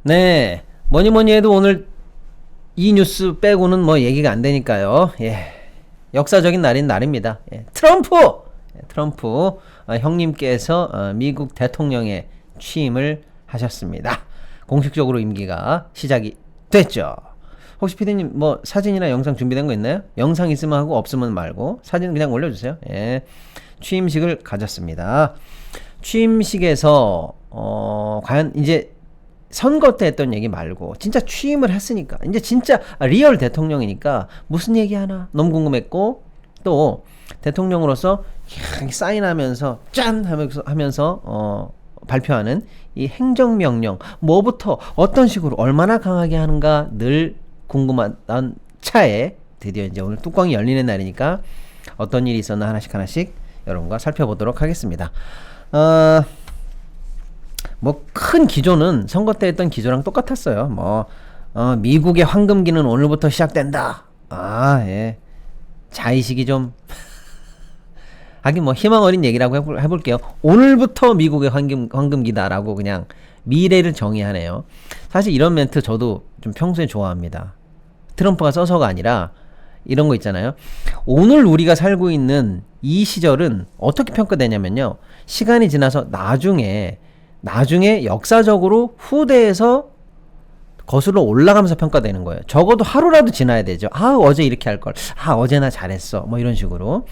네, 뭐니 뭐니 해도 오늘 이 뉴스 빼고는 뭐 얘기가 안 되니까요. 예, 역사적인 날인 날입니다. 예, 트럼프 형님께서 미국 대통령에 취임을 하셨습니다. 공식적으로 임기가 시작이 됐죠. 혹시 피디님 뭐 사진이나 영상 준비된 거 있나요? 영상 있으면 하고 없으면 말고 사진 그냥 올려주세요. 예, 취임식을 가졌습니다. 취임식에서 과연 이제 선거 때 했던 얘기 말고 진짜 취임을 했으니까 이제 진짜 리얼 대통령이니까 무슨 얘기 하나 너무 궁금했고, 또 대통령으로서 사인하면서 짠 하면서 발표하는 이 행정명령 뭐부터 어떤 식으로 얼마나 강하게 하는가 늘 궁금한 차에 드디어 이제 오늘 뚜껑이 열리는 날이니까 어떤 일이 있었나 하나씩 여러분과 살펴보도록 하겠습니다. 뭐 큰 기조는 선거 때 했던 기조랑 똑같았어요. 미국의 황금기는 오늘부터 시작된다. 예. 자의식이 좀 하긴 뭐 희망 어린 얘기라고 해볼게요. 오늘부터 미국의 황금기다라고 그냥 미래를 정의하네요. 사실 이런 멘트 저도 좀 평소에 좋아합니다. 트럼프가 써서가 아니라 이런 거 있잖아요. 오늘 우리가 살고 있는 이 시절은 어떻게 평가되냐면요, 시간이 지나서 나중에 역사적으로 후대에서 거슬러 올라가면서 평가되는 거예요. 적어도 하루라도 지나야 되죠. 어제 이렇게 할 걸. 어제 나 잘했어. 뭐 이런 식으로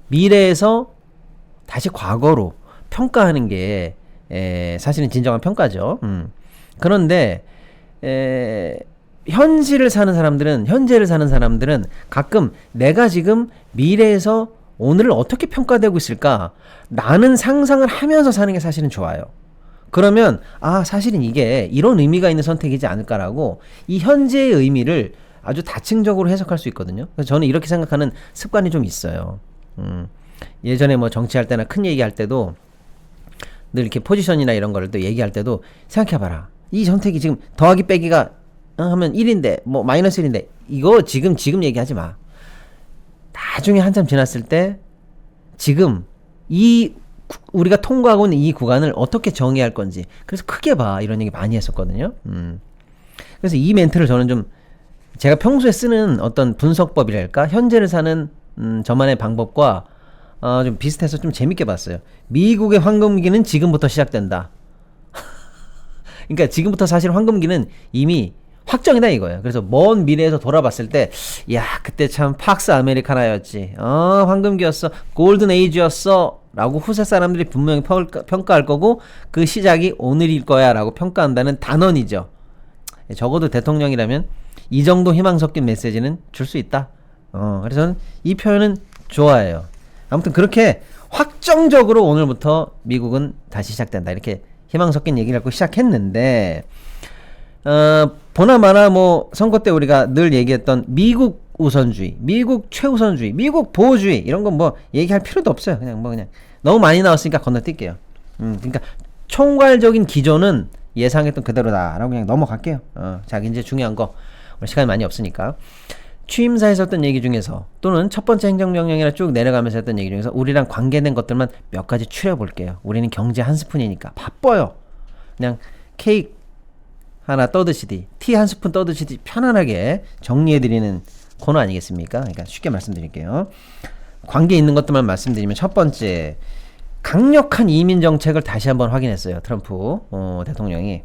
미래에서 다시 과거로 평가하는 게 사실은 진정한 평가죠. 그런데 현재를 사는 사람들은 가끔 내가 지금 미래에서 오늘을 어떻게 평가되고 있을까? 라는 상상을 하면서 사는 게 사실은 좋아요. 그러면 사실은 이게 이런 의미가 있는 선택이지 않을까라고 이 현재의 의미를 아주 다층적으로 해석할 수 있거든요. 그래서 저는 이렇게 생각하는 습관이 좀 있어요. 예전에 뭐 정치할 때나 큰 얘기할 때도 늘 이렇게 포지션이나 이런 거를 또 얘기할 때도 생각해봐라. 이 선택이 지금 더하기 빼기가 하면 1인데 뭐 마이너스 1인데 이거 지금 얘기하지 마. 나중에 한참 지났을 때 지금 우리가 통과하고 있는 이 구간을 어떻게 정의할 건지, 그래서 크게 봐, 이런 얘기 많이 했었거든요. 그래서 이 멘트를 저는 좀 제가 평소에 쓰는 어떤 분석법이랄까, 현재를 사는 저만의 방법과 좀 비슷해서 좀 재밌게 봤어요. 미국의 황금기는 지금부터 시작된다. 그러니까 지금부터 사실 황금기는 이미 확정이다 이거예요. 그래서 먼 미래에서 돌아봤을 때, 그때 참 팍스 아메리카나였지. 황금기였어. 골든 에이지였어. 라고 후세 사람들이 분명히 평가할 거고, 그 시작이 오늘일 거야 라고 평가한다는 단언이죠. 적어도 대통령이라면 이 정도 희망 섞인 메시지는 줄 수 있다. 그래서 저는 이 표현은 좋아해요. 아무튼 그렇게 확정적으로 오늘부터 미국은 다시 시작된다, 이렇게 희망 섞인 얘기를 하고 시작했는데, 보나마나 뭐 선거 때 우리가 늘 얘기했던 미국 우선주의, 미국 최우선주의, 미국 보호주의, 이런 건 뭐 얘기할 필요도 없어요. 그냥 너무 많이 나왔으니까 건너뛸게요. 그러니까 총괄적인 기조는 예상했던 그대로다라고 그냥 넘어갈게요. 자, 이제 중요한 거, 오늘 시간이 많이 없으니까 취임사에서 했던 얘기 중에서, 또는 첫 번째 행정명령이나 쭉 내려가면서 했던 얘기 중에서 우리랑 관계된 것들만 몇 가지 추려볼게요. 우리는 경제 한 스푼이니까 바빠요. 그냥 케이크 하나 떠드시디, 티 한 스푼 떠드시디 편안하게 정리해드리는 코너 아니겠습니까? 그러니까 쉽게 말씀드릴게요. 관계 있는 것들만 말씀드리면, 첫 번째, 강력한 이민 정책을 다시 한번 확인했어요. 트럼프 대통령이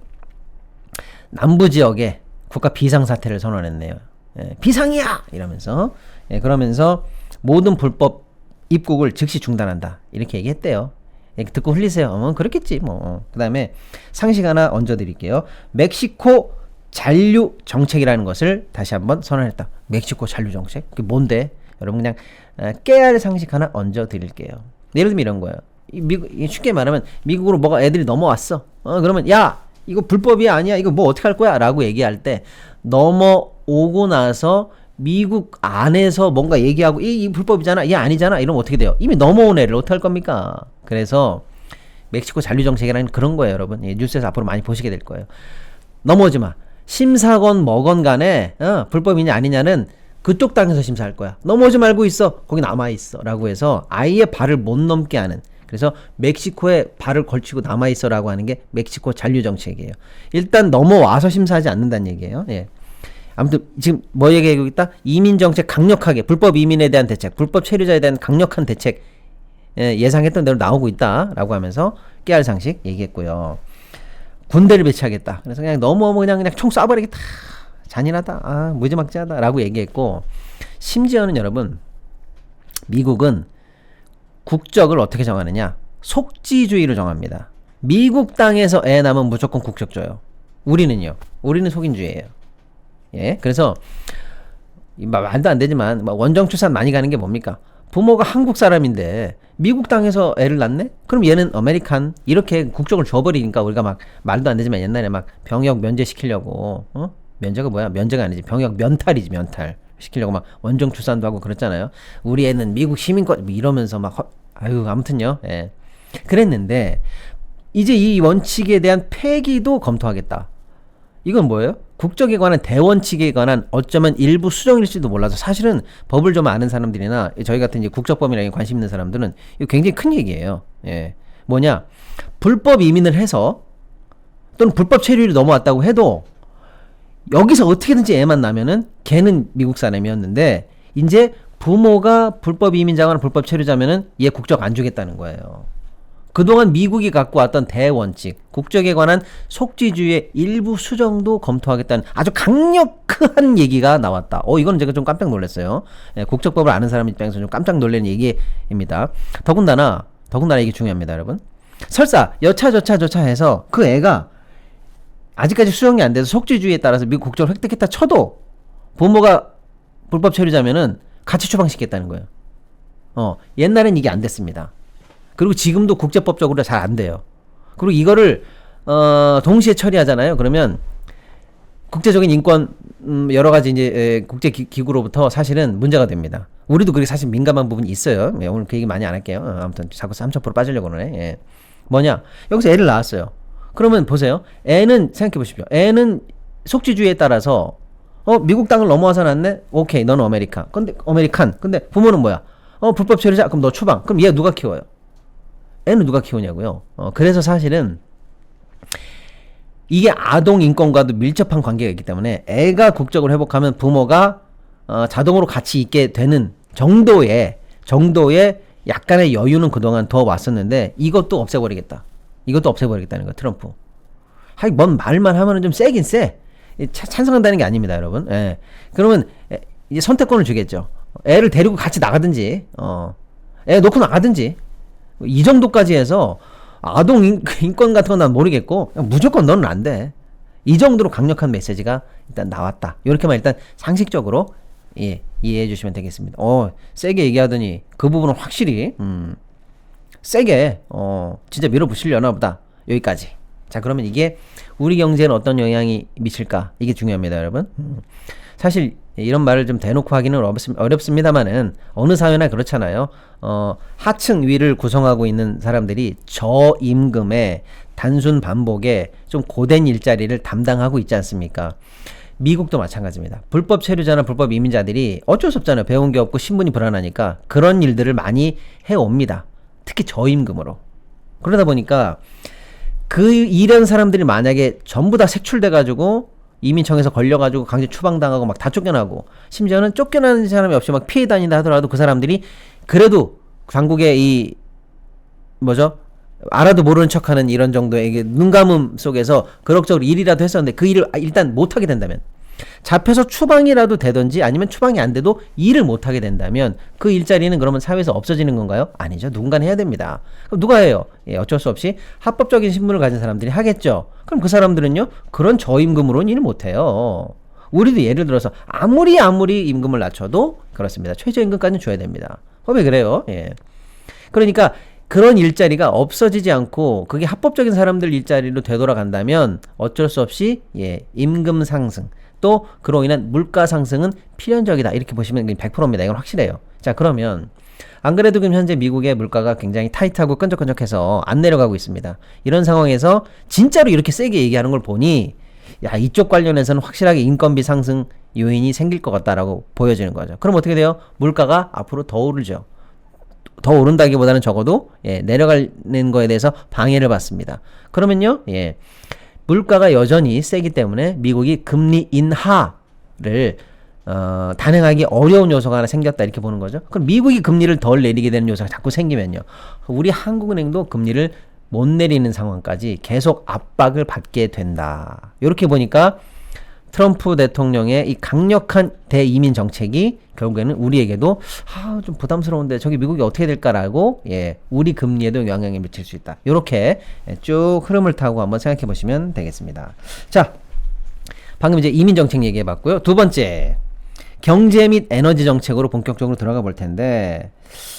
남부 지역에 국가 비상사태를 선언했네요. 비상이야! 이러면서. 그러면서 모든 불법 입국을 즉시 중단한다, 이렇게 얘기했대요. 듣고 흘리세요. 그렇겠지 뭐. 그 다음에 상식 하나 얹어드릴게요. 멕시코 잔류 정책이라는 것을 다시 한번 선언했다. 멕시코 잔류 정책? 그게 뭔데? 여러분 그냥 깨알 상식 하나 얹어드릴게요. 예를 들면 이런 거예요. 쉽게 말하면 미국으로 뭐가 애들이 넘어왔어. 그러면 이거 불법이 아니야, 이거 뭐 어떻게 할 거야? 라고 얘기할 때, 넘어오고 나서 미국 안에서 뭔가 얘기하고 이 불법이잖아, 이 아니잖아, 이러면 어떻게 돼요? 이미 넘어온 애를 어떻게 할 겁니까? 그래서 멕시코 잔류 정책이라는 그런 거예요, 여러분. 뉴스에서 앞으로 많이 보시게 될 거예요. 넘어오지 마. 심사건 뭐건 간에 불법이냐 아니냐는 그쪽 땅에서 심사할 거야. 넘어오지 말고 있어. 거기 남아있어. 라고 해서 아예 발을 못 넘게 하는, 그래서 멕시코에 발을 걸치고 남아있어라고 하는 게 멕시코 잔류 정책이에요. 일단 넘어와서 심사하지 않는다는 얘기예요. 예. 아무튼 지금 뭐 얘기하고 있다? 이민 정책 강력하게, 불법 이민에 대한 대책, 불법 체류자에 대한 강력한 대책 예상했던 대로 나오고 있다라고 하면서 깨알 상식 얘기했고요. 군대를 배치하겠다. 그래서 그냥 너무 그냥 총 쏴버리겠다. 잔인하다. 아, 무지막지하다라고 얘기했고, 심지어는 여러분, 미국은 국적을 어떻게 정하느냐? 속지주의로 정합니다. 미국 땅에서 애 낳으면 무조건 국적 줘요. 우리는요. 우리는 속인주의예요. 예, 그래서 말도 안 되지만 원정 출산 많이 가는 게 뭡니까? 부모가 한국 사람인데 미국 땅에서 애를 낳네? 그럼 얘는 아메리칸 이렇게 국적을 줘버리니까 우리가 막 말도 안 되지만 옛날에 막 병역 면제 시키려고 면제가 뭐야? 면제가 아니지 병역 면탈이지 면탈 시키려고 막 원정 출산도 하고 그랬잖아요. 우리 애는 미국 시민권 이러면서 막 아유 아무튼요. 예. 그랬는데 이제 이 원칙에 대한 폐기도 검토하겠다. 이건 뭐예요? 국적에 관한 대원칙에 관한 어쩌면 일부 수정일지도 몰라서 사실은 법을 좀 아는 사람들이나 저희 같은 이제 국적법이나 관심 있는 사람들은 이거 굉장히 큰 얘기예요. 예. 뭐냐? 불법 이민을 해서 또는 불법 체류를 넘어왔다고 해도 여기서 어떻게든지 애만 나면은 걔는 미국 사람이었는데 이제 부모가 불법 이민자거나 불법 체류자면은 얘 국적 안 주겠다는 거예요. 그동안 미국이 갖고 왔던 대원칙, 국적에 관한 속지주의의 일부 수정도 검토하겠다는 아주 강력한 얘기가 나왔다. 이거는 제가 좀 깜짝 놀랐어요. 예, 국적법을 아는 사람 입장에서 좀 깜짝 놀라는 얘기입니다. 더군다나 이게 중요합니다, 여러분. 설사 여차저차 해서 그 애가 아직까지 수정이 안 돼서 속지주의에 따라서 미국 국적을 획득했다 쳐도 부모가 불법 체류자면은 같이 추방시켰다는 거예요. 옛날엔 이게 안 됐습니다. 그리고 지금도 국제법적으로 잘 안 돼요. 그리고 이거를 동시에 처리하잖아요. 그러면 국제적인 인권 여러 가지 이제 국제 기구로부터 사실은 문제가 됩니다. 우리도 그게 사실 민감한 부분이 있어요. 예, 오늘 그 얘기 많이 안 할게요. 아무튼 자꾸 3,000% 빠지려고 그러네. 예. 뭐냐? 여기서 애를 낳았어요. 그러면 보세요. 애는 생각해 보십시오. 애는 속지주의에 따라서 미국 땅을 넘어와서 낳네. 오케이, 너는 아메리칸. 근데 부모는 뭐야? 불법 체류자. 그럼 너 추방. 그럼 얘 누가 키워요? 애는 누가 키우냐고요. 그래서 사실은 이게 아동 인권과도 밀접한 관계가 있기 때문에 애가 국적을 회복하면 부모가 자동으로 같이 있게 되는 정도의 약간의 여유는 그동안 더 왔었는데 이것도 없애버리겠다. 이것도 없애버리겠다는 거야, 트럼프. 뭔 말만 하면은 좀 세긴 세. 찬성한다는 게 아닙니다, 여러분. 예. 그러면 이제 선택권을 주겠죠. 애를 데리고 같이 나가든지, 애 놓고 나가든지. 이 정도까지 해서 아동 인권 같은 건 난 모르겠고 무조건 너는 안 돼. 이 정도로 강력한 메시지가 일단 나왔다. 이렇게만 일단 상식적으로 이해해 주시면 되겠습니다. 세게 얘기하더니 그 부분은 확실히 세게 진짜 밀어붙이려나 보다. 여기까지. 자, 그러면 이게 우리 경제에는 어떤 영향이 미칠까? 이게 중요합니다, 여러분. 사실 이런 말을 좀 대놓고 하기는 어렵습니다만은 어느 사회나 그렇잖아요. 하층 위를 구성하고 있는 사람들이 저임금에 단순 반복에 좀 고된 일자리를 담당하고 있지 않습니까? 미국도 마찬가지입니다. 불법 체류자나 불법 이민자들이 어쩔 수 없잖아요. 배운 게 없고 신분이 불안하니까 그런 일들을 많이 해옵니다. 특히 저임금으로. 그러다 보니까 그 이런 사람들이 만약에 전부 다 색출돼가지고 이민청에서 걸려가지고 강제 추방당하고 막 다 쫓겨나고 심지어는 쫓겨나는 사람이 없이 막 피해 다닌다 하더라도 그 사람들이 그래도 당국의 알아도 모르는 척하는 이런 정도의 눈감음 속에서 그럭저럭 일이라도 했었는데 그 일을 일단 못하게 된다면 잡혀서 추방이라도 되든지 아니면 추방이 안 돼도 일을 못하게 된다면 그 일자리는 그러면 사회에서 없어지는 건가요? 아니죠. 누군가 해야 됩니다. 그럼 누가 해요? 어쩔 수 없이 합법적인 신분을 가진 사람들이 하겠죠. 그럼 그 사람들은요 그런 저임금으로는 일을 못해요. 우리도 예를 들어서 아무리 임금을 낮춰도 그렇습니다. 최저임금까지는 줘야 됩니다. 왜 그래요? 그러니까 그런 일자리가 없어지지 않고 그게 합법적인 사람들 일자리로 되돌아간다면 어쩔 수 없이 임금 상승 또 그로 인한 물가 상승은 필연적이다. 이렇게 보시면 100%입니다. 이건 확실해요. 자, 그러면 안 그래도 지금 현재 미국의 물가가 굉장히 타이트하고 끈적끈적해서 안 내려가고 있습니다. 이런 상황에서 진짜로 이렇게 세게 얘기하는 걸 보니 이쪽 관련해서는 확실하게 인건비 상승 요인이 생길 것 같다라고 보여지는 거죠. 그럼 어떻게 돼요? 물가가 앞으로 더 오르죠. 더 오른다기보다는 적어도 내려가는 거에 대해서 방해를 받습니다. 그러면요, 물가가 여전히 세기 때문에 미국이 금리 인하를 단행하기 어려운 요소가 하나 생겼다 이렇게 보는 거죠. 그럼 미국이 금리를 덜 내리게 되는 요소가 자꾸 생기면요, 우리 한국은행도 금리를 못 내리는 상황까지 계속 압박을 받게 된다. 이렇게 보니까 트럼프 대통령의 이 강력한 대이민 정책이 결국에는 우리에게도 좀 부담스러운데 저기 미국이 어떻게 될까라고 우리 금리에도 영향을 미칠 수 있다. 이렇게 쭉 흐름을 타고 한번 생각해 보시면 되겠습니다. 자, 방금 이제 이민 정책 얘기해 봤고요. 두 번째, 경제 및 에너지 정책으로 본격적으로 들어가 볼 텐데,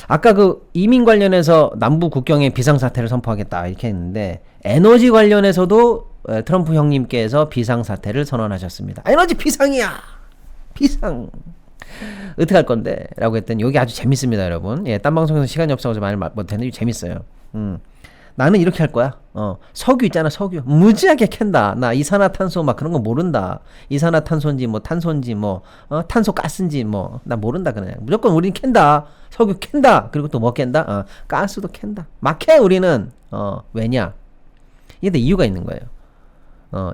아까 그 이민 관련해서 남부 국경에 비상사태를 선포하겠다 이렇게 했는데, 에너지 관련해서도 트럼프 형님께서 비상사태를 선언하셨습니다. 에너지 비상이야! 비상! 어떻게 할 건데? 라고 했더니, 여기 아주 재밌습니다, 여러분. 딴 방송에서 시간이 없어서 말 못했는데 재밌어요. 나는 이렇게 할 거야. 석유 있잖아, 석유. 무지하게 캔다. 나 이산화탄소 막 그런 거 모른다. 이산화탄소인지 뭐 탄소인지 뭐 탄소 가스인지 뭐 나 모른다 그냥. 무조건 우리는 캔다. 석유 캔다. 그리고 또 뭐 캔다? 가스도 캔다. 막 캐 우리는. 왜냐? 이게 이유가 있는 거예요.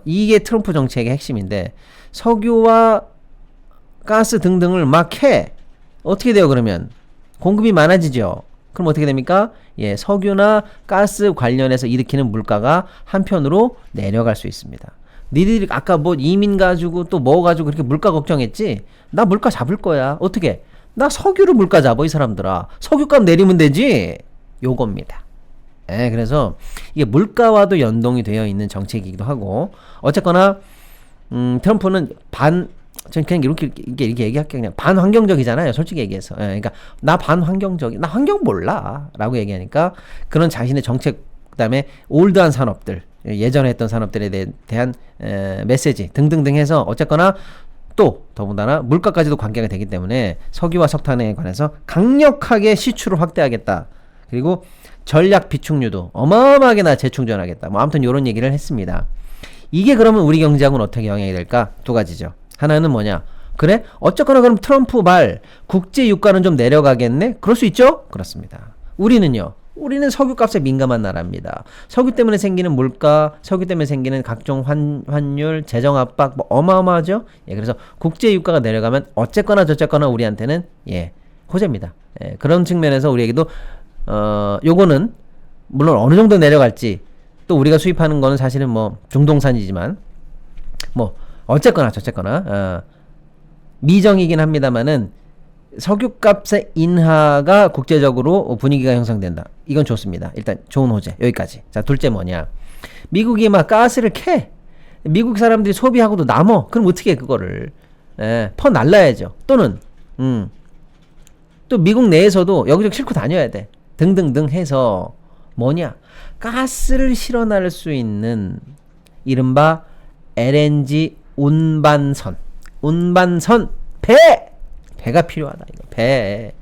이게 트럼프 정책의 핵심인데, 석유와 가스 등등을 막 캐. 어떻게 돼요 그러면? 공급이 많아지죠. 그럼 어떻게 됩니까? 석유나 가스 관련해서 일으키는 물가가 한편으로 내려갈 수 있습니다. 니들이 아까 뭐 이민 가지고 또 뭐 가지고 그렇게 물가 걱정했지? 나 물가 잡을 거야. 어떻게? 나 석유로 물가 잡아, 이 사람들아. 석유값 내리면 되지? 요겁니다. 그래서 이게 물가와도 연동이 되어 있는 정책이기도 하고, 어쨌거나 트럼프는 전 그냥 이렇게 얘기할게요. 그냥 반환경적이잖아요, 솔직히 얘기해서. 그러니까 나 반환경적이, 나 환경 몰라 라고 얘기하니까, 그런 자신의 정책, 그다음에 올드한 산업들, 예전에 했던 산업들에 대한 메시지 등등등 해서, 어쨌거나 또 더군다나 물가까지도 관계가 되기 때문에 석유와 석탄에 관해서 강력하게 시추를 확대하겠다. 그리고 전략 비축유도 어마어마하게 나 재충전하겠다. 뭐 아무튼 이런 얘기를 했습니다. 이게 그러면 우리 경제하고는 어떻게 영향이 될까? 두 가지죠. 하나는 뭐냐? 그래? 어쨌거나 그럼 트럼프 말 국제 유가는 좀 내려가겠네? 그럴 수 있죠? 그렇습니다. 우리는요. 우리는 석유값에 민감한 나라입니다. 석유 때문에 생기는 물가, 석유 때문에 생기는 각종 환율, 재정 압박 뭐 어마어마하죠? 그래서 국제 유가가 내려가면 어쨌거나 저쨌거나 우리한테는 호재입니다. 그런 측면에서 우리에게도 요거는 물론 어느 정도 내려갈지, 또 우리가 수입하는 거는 사실은 뭐 중동산이지만 뭐 어쨌거나 저쨌거나 미정이긴 합니다만은 석유값의 인하가 국제적으로 분위기가 형성된다. 이건 좋습니다. 일단 좋은 호재. 여기까지. 자, 둘째 뭐냐? 미국이 막 가스를 캐. 미국 사람들이 소비하고도 남어. 그럼 어떻게 해, 그거를? 퍼 날라야죠. 또는 또 미국 내에서도 여기저기 싣고 다녀야 돼. 등등등 해서 뭐냐? 가스를 실어날 수 있는 이른바 LNG 운반선, 배가 필요하다. 이거 배.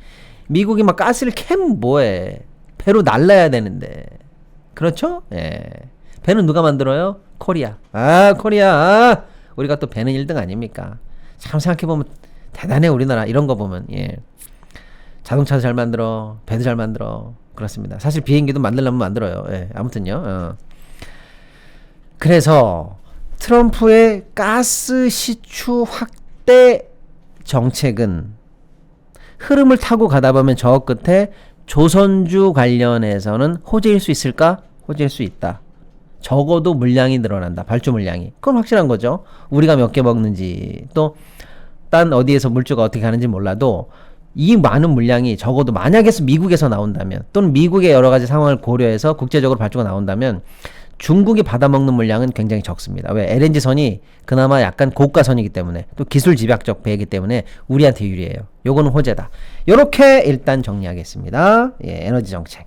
미국이 막 가스를 캐면 뭐해? 배로 날라야 되는데, 그렇죠? 배는 누가 만들어요? 코리아. 코리아. 우리가 또 배는 1등 아닙니까? 참 생각해보면 대단해, 우리나라. 이런 거 보면. 자동차도 잘 만들어, 배도 잘 만들어. 그렇습니다. 사실 비행기도 만들려면 만들어요. 아무튼요. 그래서 트럼프의 가스 시추 확대 정책은 흐름을 타고 가다 보면 저 끝에 조선주 관련해서는 호재일 수 있을까? 호재일 수 있다. 적어도 물량이 늘어난다. 발주 물량이. 그건 확실한 거죠. 우리가 몇 개 먹는지, 또 딴 어디에서 물주가 어떻게 가는지 몰라도 이 많은 물량이 적어도 만약에 미국에서 나온다면, 또는 미국의 여러 가지 상황을 고려해서 국제적으로 발주가 나온다면 중국이 받아먹는 물량은 굉장히 적습니다. 왜? LNG선이 그나마 약간 고가선이기 때문에, 또 기술 집약적 배이기 때문에 우리한테 유리해요. 요거는 호재다. 요렇게 일단 정리하겠습니다. 에너지 정책.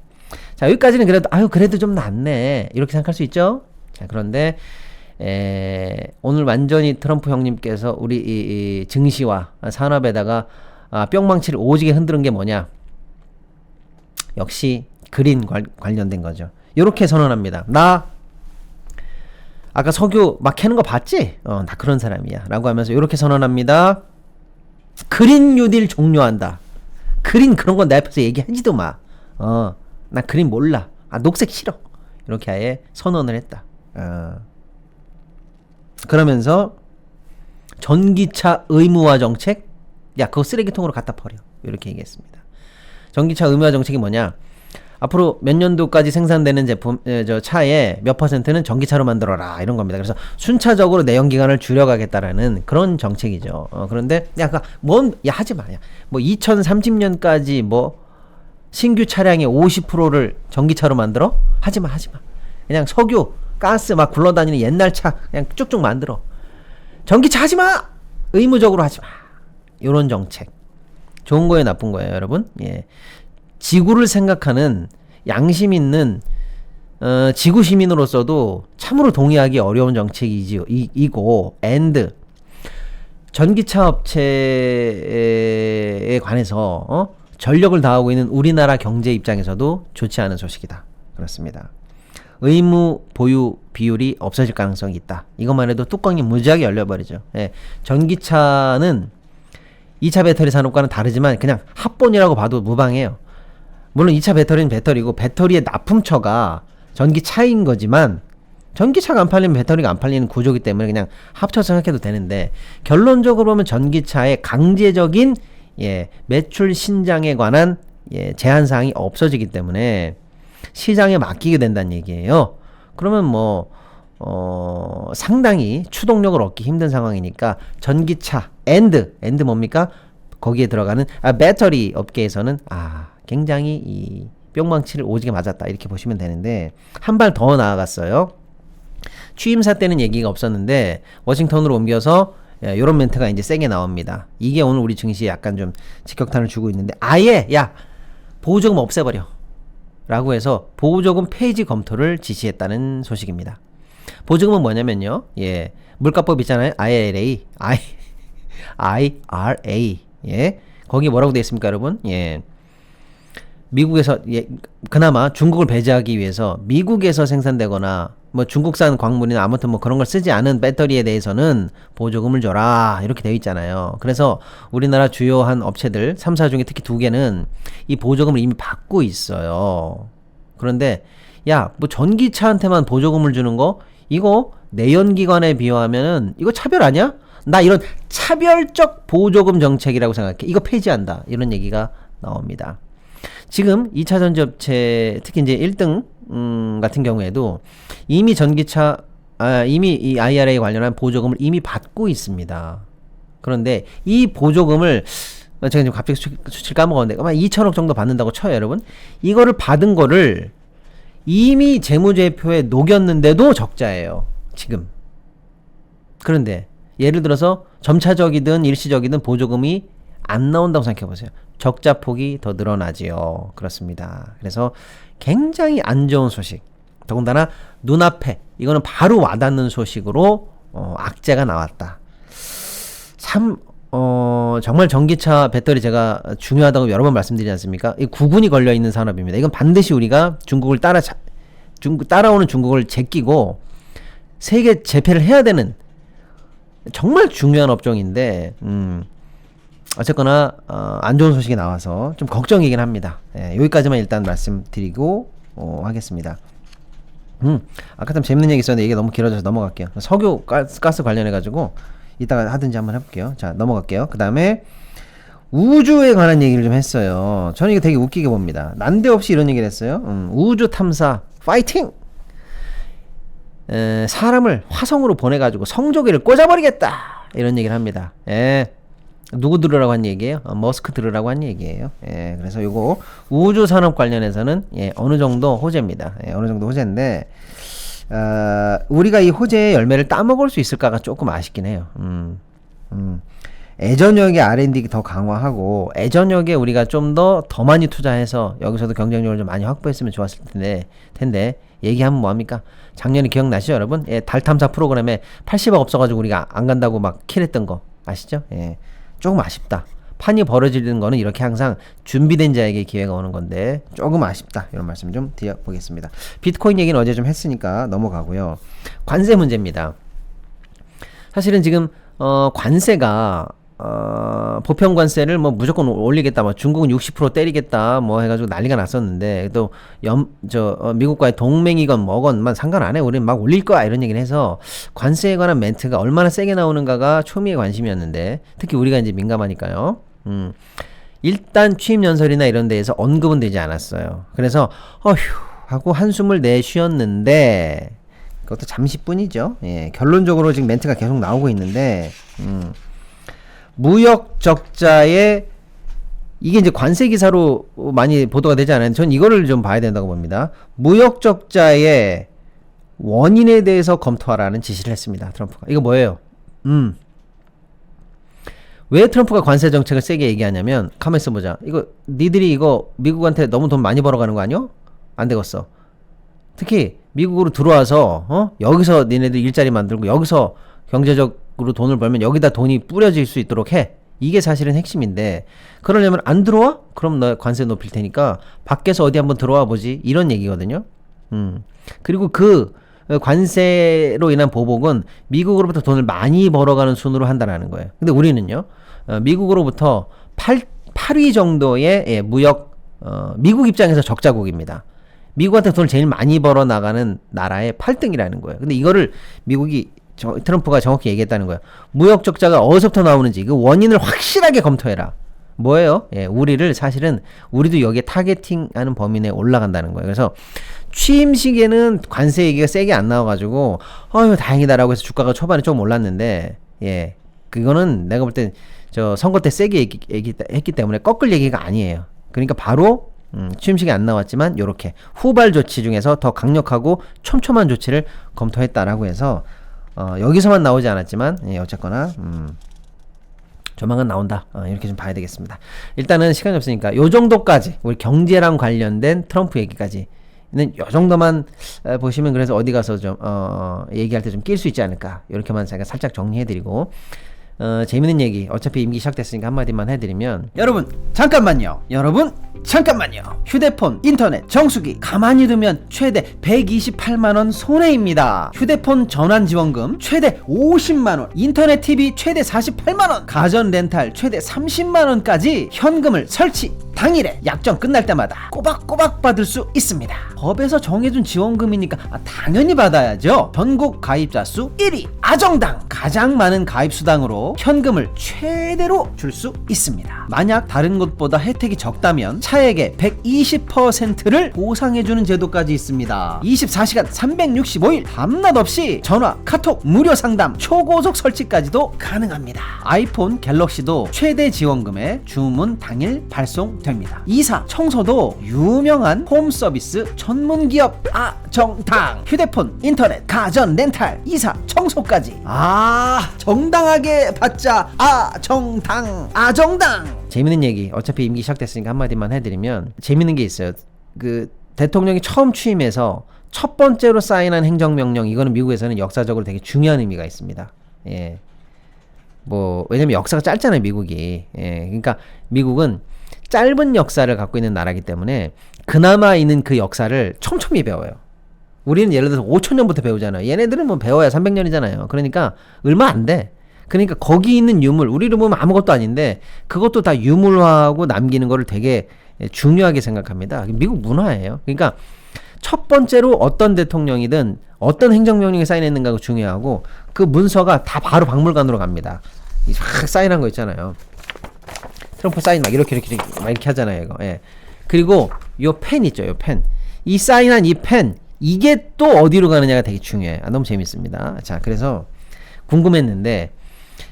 자, 여기까지는 그래도 좀 낫네, 이렇게 생각할 수 있죠? 자, 그런데 오늘 완전히 트럼프 형님께서 우리 이 증시와 산업에다가 뿅망치를 오지게 흔드는 게 뭐냐? 역시 그린 관련된 거죠. 요렇게 선언합니다. 나 아까 석유 막 캐는 거 봤지? 나 그런 사람이야 라고 하면서 요렇게 선언합니다. 그린 뉴딜 종료한다. 그린 그런 건 내 앞에서 얘기하지도 마. 나 그림 몰라. 녹색 싫어. 이렇게 아예 선언을 했다. 그러면서 전기차 의무화 정책? 야, 그거 쓰레기통으로 갖다 버려. 이렇게 얘기했습니다. 전기차 의무화 정책이 뭐냐? 앞으로 몇 년도까지 생산되는 제품, 차에 몇 %는 전기차로 만들어라. 이런 겁니다. 그래서 순차적으로 내연기관을 줄여가겠다라는 그런 정책이죠. 그런데, 하지 마. 뭐, 2030년까지 신규 차량의 50%를 전기차로 만들어? 하지 마. 그냥 석유, 가스 막 굴러다니는 옛날 차 그냥 쭉쭉 만들어. 전기차 하지 마! 의무적으로 하지 마. 요런 정책. 좋은 거예요, 나쁜 거예요, 여러분? 예. 지구를 생각하는 양심 있는 지구 시민으로서도 참으로 동의하기 어려운 정책이고 전기차 업체에 관해서 전력을 다하고 있는 우리나라 경제 입장에서도 좋지 않은 소식이다. 그렇습니다. 의무 보유 비율이 없어질 가능성이 있다. 이것만 해도 뚜껑이 무지하게 열려버리죠. 예. 전기차는 2차 배터리 산업과는 다르지만 그냥 합본이라고 봐도 무방해요. 물론 2차 배터리는 배터리고 배터리의 납품처가 전기차인 거지만 전기차가 안 팔리면 배터리가 안 팔리는 구조이기 때문에 그냥 합쳐서 생각해도 되는데 결론적으로 보면 전기차의 강제적인 매출 신장에 관한 제한사항이 없어지기 때문에 시장에 맡기게 된다는 얘기예요. 그러면 상당히 추동력을 얻기 힘든 상황이니까 전기차 엔드 뭡니까? 거기에 들어가는 배터리 업계에서는 굉장히 이 뿅망치를 오지게 맞았다 이렇게 보시면 되는데 한 발 더 나아갔어요. 취임사 때는 얘기가 없었는데 워싱턴으로 옮겨서 이런 멘트가 이제 세게 나옵니다. 이게 오늘 우리 증시에 약간 좀 직격탄을 주고 있는데 아예 보조금 없애버려 라고 해서 보조금 폐지 검토를 지시했다는 소식입니다. 보조금은 뭐냐면요. 물가법 있잖아요. IRA. 거기 뭐라고 되어 있습니까, 여러분? 미국에서 그나마 중국을 배제하기 위해서 미국에서 생산되거나 중국산 광물이나 아무튼 그런 걸 쓰지 않은 배터리에 대해서는 보조금을 줘라 이렇게 되어 있잖아요. 그래서 우리나라 주요한 업체들 3사 중에 특히 2개는 이 보조금을 이미 받고 있어요. 그런데 전기차한테만 보조금을 주는 거 이거 내연기관에 비유하면은 이거 차별 아니야? 나 이런 차별적 보조금 정책이라고 생각해. 이거 폐지한다. 이런 얘기가 나옵니다. 지금 2차 전지업체 특히 이제 1등 같은 경우에도 이미 이미 이 IRA 관련한 보조금을 이미 받고 있습니다. 그런데 이 보조금을 제가 지금 갑자기 수치를 까먹었는데 아마 2천억 정도 받는다고 쳐요, 여러분. 이거를 받은 거를 이미 재무제표에 녹였는데도 적자예요, 지금. 그런데 예를 들어서 점차적이든 일시적이든 보조금이 안 나온다고 생각해보세요. 적자폭이 더 늘어나지요. 그렇습니다. 그래서 굉장히 안 좋은 소식. 더군다나 눈앞에 이거는 바로 와닿는 소식으로 악재가 나왔다. 참 정말 전기차 배터리 제가 중요하다고 여러 번 말씀드리지 않습니까? 이 구군이 걸려있는 산업입니다. 이건 반드시 우리가 중국을 따라오는 중국을 제끼고 세계 재패를 해야 되는 정말 중요한 업종인데 어쨌거나 안 좋은 소식이 나와서 좀 걱정이긴 합니다. 여기까지만 일단 말씀드리고 하겠습니다. 아까 참 재밌는 얘기 있었는데 이게 너무 길어져서 넘어갈게요. 석유 가스 관련해가지고 이따가 하든지 한번 해볼게요. 자, 넘어갈게요. 그 다음에 우주에 관한 얘기를 좀 했어요. 저는 이거 되게 웃기게 봅니다. 난데없이 이런 얘기를 했어요. 우주 탐사 파이팅! 사람을 화성으로 보내가지고 성조기를 꽂아버리겠다! 이런 얘기를 합니다. 누구 들으라고 한 얘기예요? 머스크 들으라고 한 얘기예요. 그래서 요거 우주 산업 관련해서는 어느 정도 호재입니다. 어느 정도 호재인데 우리가 이 호재의 열매를 따먹을 수 있을까가 조금 아쉽긴 해요. 애전역의 R&D 더 강화하고 애전역에 우리가 좀 더 많이 투자해서 여기서도 경쟁력을 좀 많이 확보했으면 좋았을 텐데 얘기하면 뭐합니까? 작년에 기억나시죠, 여러분? 달 탐사 프로그램에 80억 없어가지고 우리가 안 간다고 막 킬했던 거 아시죠? 조금 아쉽다. 판이 벌어지는 거는 이렇게 항상 준비된 자에게 기회가 오는 건데 조금 아쉽다. 이런 말씀 좀 드려보겠습니다. 비트코인 얘기는 어제 좀 했으니까 넘어가고요. 관세 문제입니다. 사실은 지금 관세가 보편 관세를 뭐 무조건 올리겠다, 뭐 중국은 60% 때리겠다, 뭐 해가지고 난리가 났었는데, 또 미국과의 동맹이건 뭐건만 상관 안 해. 우리는 막 올릴 거야. 이런 얘기를 해서 관세에 관한 멘트가 얼마나 세게 나오는가가 초미의 관심이었는데, 특히 우리가 이제 민감하니까요. 일단 취임 연설이나 이런 데에서 언급은 되지 않았어요. 그래서, 어휴, 하고 한숨을 내쉬었는데, 그것도 잠시뿐이죠. 예, 결론적으로 지금 멘트가 계속 나오고 있는데, 무역 적자에 이게 이제 관세 기사로 많이 보도가 되지 않아요. 전 이거를 좀 봐야 된다고 봅니다. 무역 적자의 원인에 대해서 검토하라는 지시를 했습니다. 트럼프가. 이거 뭐예요? 왜 트럼프가 관세 정책을 세게 얘기하냐면, 가만 있어 보자. 이거 니들이 이거 미국한테 너무 돈 많이 벌어가는 거 아니야? 안 되겠어. 특히 미국으로 들어와서 여기서 니네들 일자리 만들고 여기서 경제적으로 돈을 벌면 여기다 돈이 뿌려질 수 있도록 해. 이게 사실은 핵심인데, 그러려면 안 들어와? 그럼 너 관세 높일 테니까 밖에서 어디 한번 들어와 보지, 이런 얘기거든요. 그리고 그 관세로 인한 보복은 미국으로부터 돈을 많이 벌어가는 순으로 한다는 거예요. 근데 우리는요, 미국으로부터 8위 정도의 미국 입장에서 적자국입니다. 미국한테 돈을 제일 많이 벌어 나가는 나라의 8등이라는 거예요. 근데 이거를 미국이 트럼프가 정확히 얘기했다는 거예요. 무역 적자가 어디서부터 나오는지 그 원인을 확실하게 검토해라. 뭐예요? 예, 우리를 사실은 우리도 여기에 타겟팅하는 범위 내에 올라간다는 거예요. 그래서 취임식에는 관세 얘기가 세게 안 나와가지고 다행이다라고 해서 주가가 초반에 좀 올랐는데, 예, 그거는 내가 볼 때 저 선거 때 세게 했기 때문에 꺾을 얘기가 아니에요. 그러니까 바로 취임식에 안 나왔지만 요렇게 후발 조치 중에서 더 강력하고 촘촘한 조치를 검토했다라고 해서 여기서만 나오지 않았지만, 예, 어쨌거나 조만간 나온다, 이렇게 좀 봐야 되겠습니다. 일단은 시간이 없으니까 요 정도까지, 우리 경제랑 관련된 트럼프 얘기까지는 요 정도만 보시면, 그래서 어디 가서 좀 얘기할 때 좀 낄 수 있지 않을까, 이렇게만 제가 살짝 정리해드리고, 재밌는 얘기, 어차피 임기 시작됐으니까 한마디만 해드리면, 여러분 잠깐만요. 휴대폰, 인터넷, 정수기 가만히 두면 최대 128만원 손해입니다. 휴대폰 전환지원금 최대 50만원, 인터넷 TV 최대 48만원, 가전 렌탈 최대 30만원까지 현금을 설치 당일에 약정 끝날 때마다 꼬박꼬박 받을 수 있습니다. 법에서 정해준 지원금이니까 당연히 받아야죠. 전국 가입자 수 1위 아정당, 가장 많은 가입 수당으로 현금을 최대로 줄 수 있습니다. 만약 다른 곳보다 혜택이 적다면 차액의 120%를 보상해주는 제도까지 있습니다. 24시간 365일 밤낮 없이 전화, 카톡, 무료 상담, 초고속 설치까지도 가능합니다. 아이폰, 갤럭시도 최대 지원금에 주문 당일 발송됩니다. 이사, 청소도 유명한 홈 서비스 전문 기업 아정당. 휴대폰, 인터넷, 가전, 렌탈, 이사, 청소까지 정당하게 받자. 아정당. 재밌는 얘기, 어차피 임기 시작됐으니까 한마디만 해드리면, 재밌는 게 있어요. 그 대통령이 처음 취임해서 첫 번째로 사인한 행정명령, 이거는 미국에서는 역사적으로 되게 중요한 의미가 있습니다. 예, 뭐 왜냐면 역사가 짧잖아요, 미국이. 예, 그러니까 미국은 짧은 역사를 갖고 있는 나라이기 때문에 그나마 있는 그 역사를 촘촘히 배워요. 우리는 예를 들어서 5,000년부터 배우잖아요. 얘네들은 뭐 배워야 300년이잖아요. 그러니까 얼마 안 돼. 그러니까 거기 있는 유물, 우리로 보면 아무것도 아닌데 그것도 다 유물화하고 남기는 거를 되게 중요하게 생각합니다. 미국 문화예요. 그러니까 첫 번째로 어떤 대통령이든 어떤 행정명령이 사인했는가가 중요하고, 그 문서가 다 바로 박물관으로 갑니다. 쫙 사인한 거 있잖아요. 트럼프 사인 막 이렇게 하잖아요, 이거. 예. 그리고 요 펜 있죠, 요 펜. 이 사인한 이 펜, 이게 또 어디로 가느냐가 되게 중요해. 너무 재밌습니다. 자, 그래서 궁금했는데,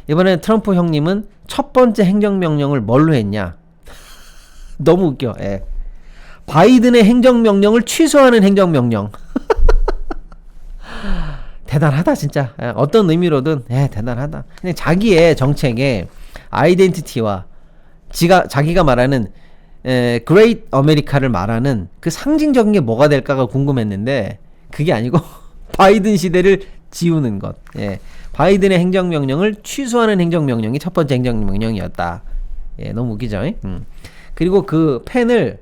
이번에 트럼프 형님은 첫 번째 행정명령을 뭘로 했냐? 너무 웃겨. 예. 바이든의 행정명령을 취소하는 행정명령. 대단하다, 진짜. 예, 어떤 의미로든, 대단하다. 그냥 자기의 정책의 아이덴티티와 자기가 말하는 그레이트 아메리카를 말하는 그 상징적인 게 뭐가 될까가 궁금했는데, 그게 아니고 바이든 시대를 지우는 것. 예. 바이든의 행정명령을 취소하는 행정명령이 첫 번째 행정명령이었다. 예, 너무 웃기죠? 그리고 그 펜을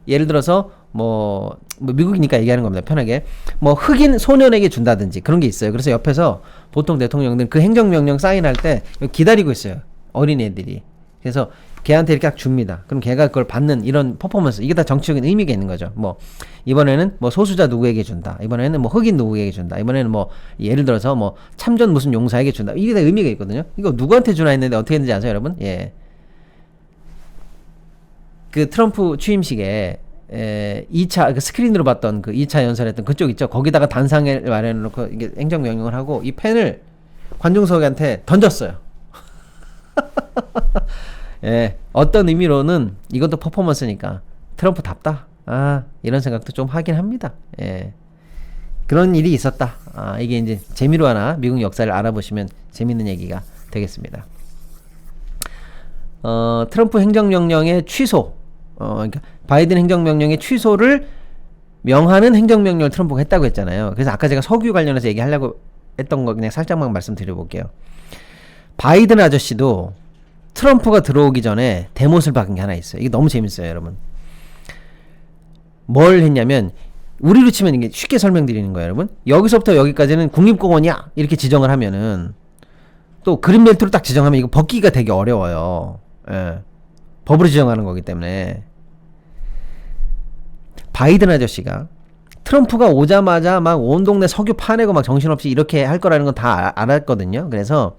예를 들어서 뭐 미국이니까 얘기하는 겁니다. 편하게. 뭐 흑인 소년에게 준다든지 그런 게 있어요. 그래서 옆에서 보통 대통령들은 그 행정명령 사인할 때 기다리고 있어요. 어린애들이. 그래서 걔한테 이렇게 딱 줍니다. 그럼 걔가 그걸 받는 이런 퍼포먼스, 이게 다 정치적인 의미가 있는 거죠. 뭐 이번에는 뭐 소수자 누구에게 준다, 이번에는 뭐 흑인 누구에게 준다, 이번에는 뭐 예를 들어서 뭐 참전 무슨 용사에게 준다, 이게 다 의미가 있거든요. 이거 누구한테 주나 했는데 어떻게 했는지 아세요, 여러분? 예, 그 트럼프 취임식에 2차 그 스크린으로 봤던 그 2차 연설했던 그쪽 있죠. 거기다가 단상을 마련해 놓고 이게 행정명령을 하고 이 펜을 관중석한테 던졌어요. 예, 어떤 의미로는 이것도 퍼포먼스니까 트럼프답다. 아, 이런 생각도 좀 하긴 합니다. 예, 그런 일이 있었다. 아, 이게 이제 재미로 하나 미국 역사를 알아보시면 재밌는 얘기가 되겠습니다. 트럼프 행정명령의 취소, 그러니까 바이든 행정명령의 취소를 명하는 행정명령을 트럼프가 했다고 했잖아요. 그래서 아까 제가 석유 관련해서 얘기하려고 했던 거 그냥 살짝만 말씀드려볼게요. 바이든 아저씨도 트럼프가 들어오기 전에 대못을 박은 게 하나 있어요. 이게 너무 재밌어요, 여러분. 뭘 했냐면, 우리로 치면 이게 쉽게 설명드리는 거예요, 여러분. 여기서부터 여기까지는 국립공원이야, 이렇게 지정을 하면은, 또 그린벨트로 딱 지정하면 이거 벗기기가 되게 어려워요. 예. 법으로 지정하는 거기 때문에. 바이든 아저씨가 트럼프가 오자마자 막 온 동네 석유 파내고 막 정신없이 이렇게 할 거라는 건 다 알았거든요. 그래서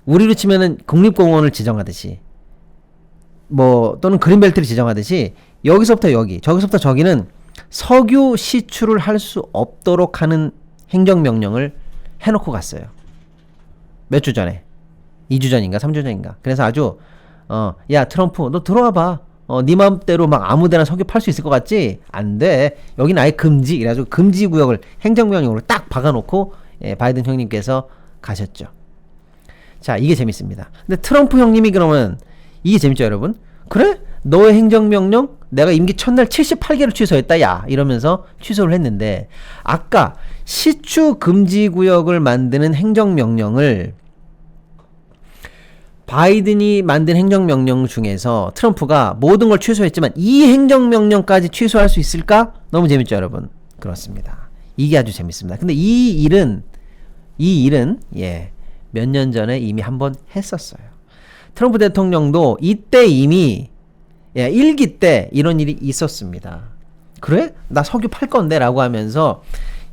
우리로 치면은 국립공원을 지정하듯이 뭐 또는 그린벨트를 지정하듯이 여기서부터 여기, 저기서부터 저기는 석유 시출을 할 수 없도록 하는 행정명령을 해놓고 갔어요. 몇 주 전에, 2주 전인가 3주 전인가. 그래서 아주 야 트럼프 너 들어와봐. 네 맘대로 막 아무데나 석유 팔 수 있을 것 같지? 안 돼. 여기는 아예 금지. 이래가지고 금지 구역을 행정명령으로 딱 박아놓고 바이든 형님께서 가셨죠. 자, 이게 재밌습니다. 근데 트럼프 형님이 그러면 이게 재밌죠, 여러분? 그래? 너의 행정명령 내가 임기 첫날 78개를 취소했다, 야, 이러면서 취소를 했는데, 아까 시추 금지 구역을 만드는 행정명령을 바이든이 만든 행정명령 중에서 트럼프가 모든 걸 취소했지만 이 행정명령까지 취소할 수 있을까? 너무 재밌죠, 여러분? 그렇습니다. 이게 아주 재밌습니다. 근데 이 일은 몇 년 전에 이미 한번 했었어요. 트럼프 대통령도 이때 이미 1기 때 이런 일이 있었습니다. 그래? 나 석유 팔 건데 라고 하면서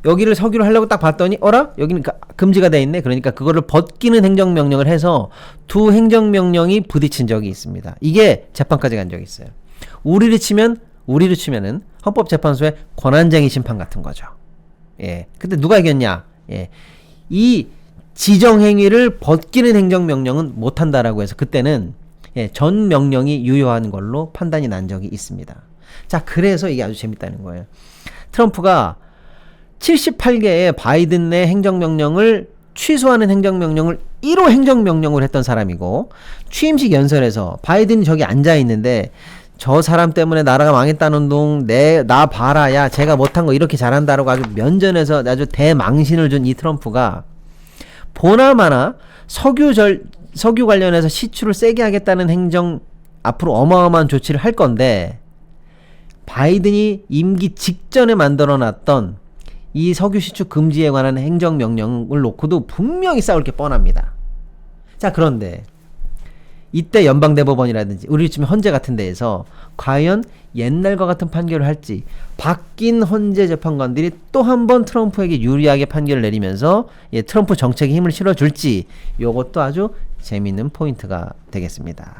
여기를 석유를 하려고 딱 봤더니 어라? 여기는 금지가 돼 있네. 그러니까 그거를 벗기는 행정명령을 해서 두 행정명령이 부딪힌 적이 있습니다. 이게 재판까지 간 적이 있어요. 우리로 치면은 헌법재판소의 권한쟁의 심판 같은 거죠. 예. 근데 누가 이겼냐? 예. 이 지정행위를 벗기는 행정명령은 못한다라고 해서 그때는 전 명령이 유효한 걸로 판단이 난 적이 있습니다. 자, 그래서 이게 아주 재밌다는 거예요. 트럼프가 78개의 바이든 내 행정명령을 취소하는 행정명령을 1호 행정명령을 했던 사람이고, 취임식 연설에서 바이든이 저기 앉아있는데 저 사람 때문에 나라가 망했다는 둥, 나 봐라, 야, 제가 못한 거 이렇게 잘한다라고 아주 면전에서 아주 대망신을 준 이 트럼프가 보나마나 석유 관련해서 시추를 세게 하겠다는 행정, 앞으로 어마어마한 조치를 할 건데, 바이든이 임기 직전에 만들어 놨던 이 석유 시추 금지에 관한 행정명령을 놓고도 분명히 싸울 게 뻔합니다. 자, 그런데 이때 연방대법원이라든지 우리 치면 헌재 같은 데에서 과연 옛날과 같은 판결을 할지, 바뀐 헌재 재판관들이 또 한 번 트럼프에게 유리하게 판결을 내리면서 트럼프 정책에 힘을 실어줄지, 요것도 아주 재미있는 포인트가 되겠습니다.